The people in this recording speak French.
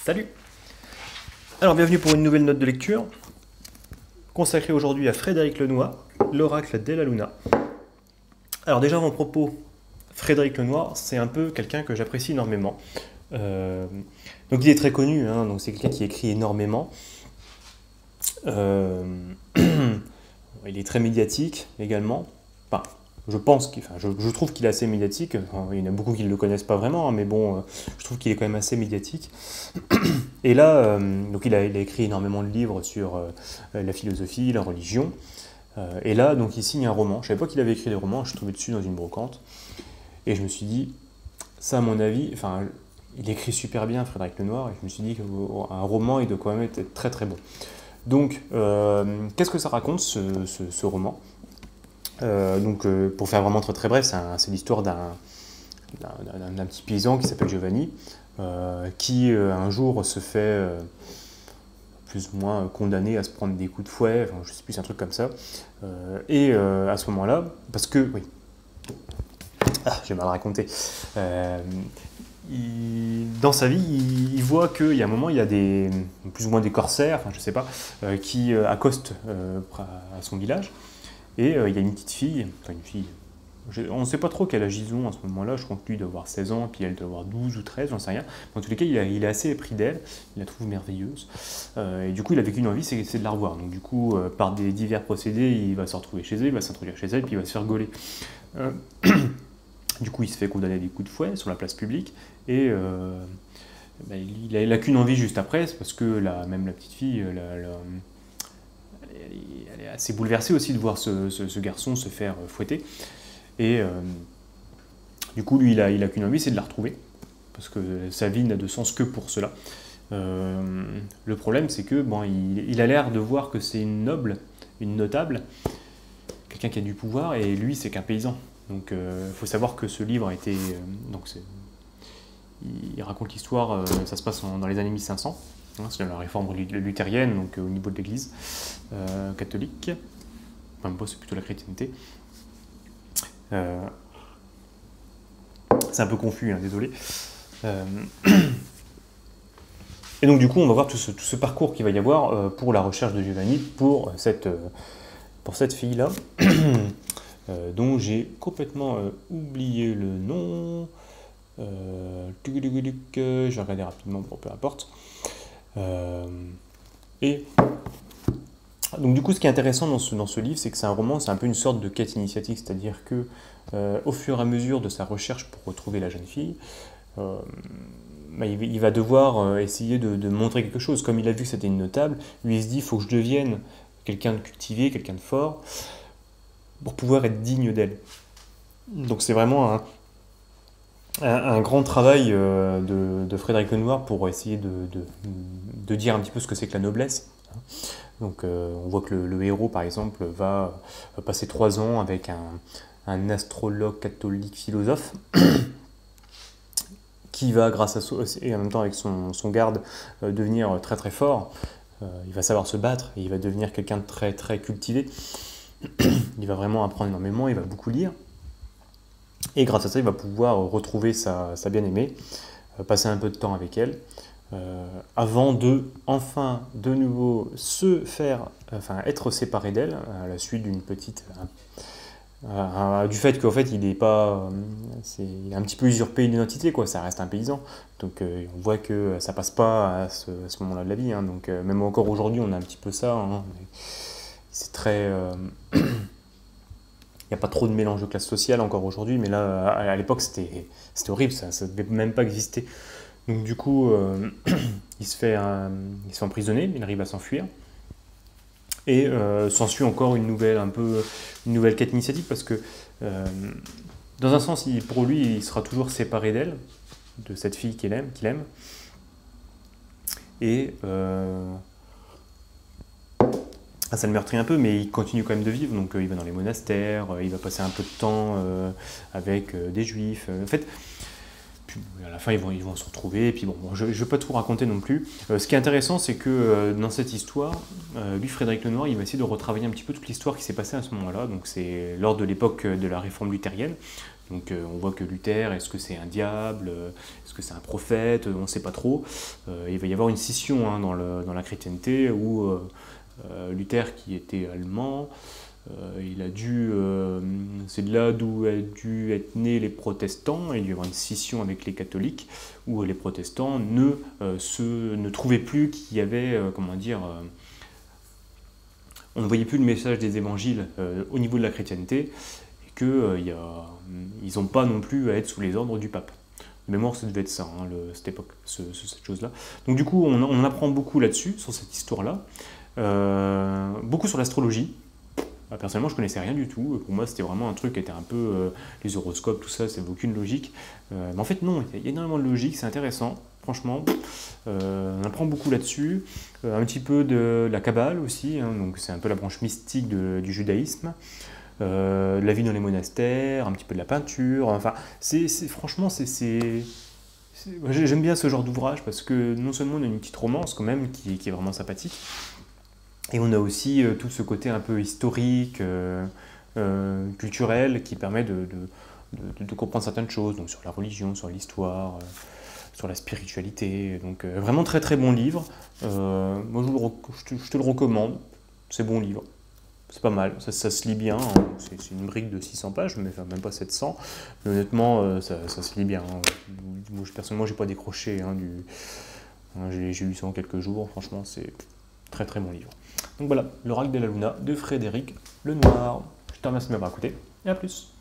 Salut! Alors bienvenue pour une nouvelle note de lecture, consacrée aujourd'hui à Frédéric Lenoir, l'oracle della Luna. Alors déjà avant propos, Frédéric Lenoir, c'est un peu quelqu'un que j'apprécie énormément. Donc il est très connu, hein, donc c'est quelqu'un qui écrit énormément. Il est très médiatique également. Enfin, je trouve qu'il est assez médiatique. Enfin, il y en a beaucoup qui ne le connaissent pas vraiment, hein, mais bon, je trouve qu'il est quand même assez médiatique. Et là, donc il a écrit énormément de livres sur la philosophie, la religion. Et là, donc il signe un roman. Je ne savais pas qu'il avait écrit des romans, je suis tombé dessus dans une brocante. Et je me suis dit, ça à mon avis, enfin, il écrit super bien, Frédéric Lenoir, et je me suis dit qu'un roman, il doit quand même être très très bon. Donc, qu'est-ce que ça raconte, ce roman? Pour faire vraiment très très bref, c'est l'histoire d'un petit paysan qui s'appelle Giovanni, qui un jour se fait plus ou moins condamné à se prendre des coups de fouet, enfin, je sais plus, c'est un truc comme ça. À ce moment-là, parce que, oui, j'ai mal raconté, dans sa vie, il voit qu'il y a un moment, il y a plus ou moins des corsaires, enfin, je sais pas, qui accostent à son village. Et il y a une petite fille, on ne sait pas trop quel âge ils ont à ce moment-là, je crois que lui doit avoir 16 ans, puis elle doit avoir 12 ou 13, j'en sais rien. Mais en tous les cas, il est assez épris d'elle, il la trouve merveilleuse. Et du coup, il avait qu'une envie, c'est de la revoir. Donc du coup, par des divers procédés, il va se retrouver chez elle, il va s'introduire chez elle, puis il va se faire gauler. Du coup, il se fait condamner à des coups de fouet sur la place publique, et il n'a qu'une envie juste après, c'est parce que même la petite fille, elle est assez bouleversée aussi de voir ce garçon se faire fouetter. Et du coup, lui, il a qu'une envie, c'est de la retrouver, parce que sa vie n'a de sens que pour cela. Le problème, c'est que il a l'air de voir que c'est une noble, une notable, quelqu'un qui a du pouvoir, et lui, c'est qu'un paysan. Donc, il faut savoir que ce livre a été... il raconte l'histoire, ça se passe dans les années 1500. C'est la réforme luthérienne, donc au niveau de l'Église catholique. Enfin, c'est plutôt la chrétienté. C'est un peu confus, hein, désolé. Et donc du coup, on va voir tout ce parcours qu'il va y avoir pour la recherche de Giovanni, pour cette fille-là, dont j'ai complètement oublié le nom. Je vais regarder rapidement, bon, peu importe. Donc du coup, ce qui est intéressant dans ce livre, c'est que c'est un roman, c'est un peu une sorte de quête initiatique, c'est-à-dire que au fur et à mesure de sa recherche pour retrouver la jeune fille, il va devoir essayer de montrer quelque chose. Comme il a vu que c'était une notable, lui il se dit, il faut que je devienne quelqu'un de cultivé, quelqu'un de fort, pour pouvoir être digne d'elle. Donc c'est vraiment un grand travail de Frédéric Lenoir pour essayer de dire un petit peu ce que c'est que la noblesse. Donc on voit que le héros, par exemple, va passer 3 ans avec un astrologue catholique philosophe qui va, grâce à et en même temps avec son garde, devenir très très fort. Il va savoir se battre, et il va devenir quelqu'un de très très cultivé. Il va vraiment apprendre énormément, il va beaucoup lire. Et grâce à ça, il va pouvoir retrouver sa bien-aimée, passer un peu de temps avec elle, avant de, enfin, de nouveau être séparé d'elle, à la suite d'une petite... du fait qu'en fait, il est un petit peu usurpé l'identité, quoi, ça reste un paysan. Donc on voit que ça passe pas à ce moment-là de la vie, hein, donc même encore aujourd'hui, on a un petit peu ça, hein, c'est très... Il n'y a pas trop de mélange de classe sociale encore aujourd'hui, mais là, à l'époque, c'était horrible, ça ne devait même pas exister. Donc du coup, il se fait emprisonner, il arrive à s'enfuir. Et s'ensuit encore une nouvelle quête initiatique, parce que, dans un sens, pour lui, il sera toujours séparé d'elle, de cette fille qu'il aime. Et... ça le meurtrit un peu, mais il continue quand même de vivre, donc il va dans les monastères, il va passer un peu de temps avec des juifs. En fait, puis, à la fin, ils vont se retrouver, et puis bon, je ne vais pas tout raconter non plus. Ce qui est intéressant, c'est que dans cette histoire, lui, Frédéric Lenoir, il va essayer de retravailler un petit peu toute l'histoire qui s'est passée à ce moment-là, donc c'est lors de l'époque de la réforme luthérienne. Donc on voit que Luther, est-ce que c'est un diable, est-ce que c'est un prophète, on ne sait pas trop. Il va y avoir une scission hein, dans la chrétienté où Luther, qui était allemand, c'est de là d'où a dû être nés les protestants, et il y a eu une scission avec les catholiques, où les protestants ne trouvaient plus qu'il y avait, on ne voyait plus le message des évangiles au niveau de la chrétienté, et qu'ils n'ont pas non plus à être sous les ordres du pape. De mémoire, ça devait être ça, hein, cette époque, cette chose-là. Donc du coup, on apprend beaucoup là-dessus, sur cette histoire-là, beaucoup sur l'astrologie. Personnellement, je connaissais rien du tout. Pour moi, c'était vraiment un truc qui était un peu les horoscopes, tout ça, ça n'avait aucune logique. Mais en fait, non, il y a énormément de logique, c'est intéressant, franchement. On apprend beaucoup là-dessus. Un petit peu de la Kabbale aussi, hein, donc c'est un peu la branche mystique du judaïsme. La vie dans les monastères, un petit peu de la peinture. Enfin, franchement, j'aime bien ce genre d'ouvrage parce que non seulement on a une petite romance quand même qui est vraiment sympathique, et on a aussi tout ce côté un peu historique, culturel, qui permet de comprendre certaines choses, donc sur la religion, sur l'histoire, sur la spiritualité. Donc vraiment très très bon livre. Moi je te le recommande, c'est bon livre. C'est pas mal, ça se lit bien, hein. C'est une brique de 600 pages, mais enfin, même pas 700. Mais honnêtement, ça se lit bien, hein. Moi, personnellement, j'ai pas décroché hein, j'ai lu ça en quelques jours, franchement, c'est très très bon livre. Donc voilà, l'Oracle de la Luna de Frédéric Lenoir. Je te remercie de m'avoir écouté et à plus.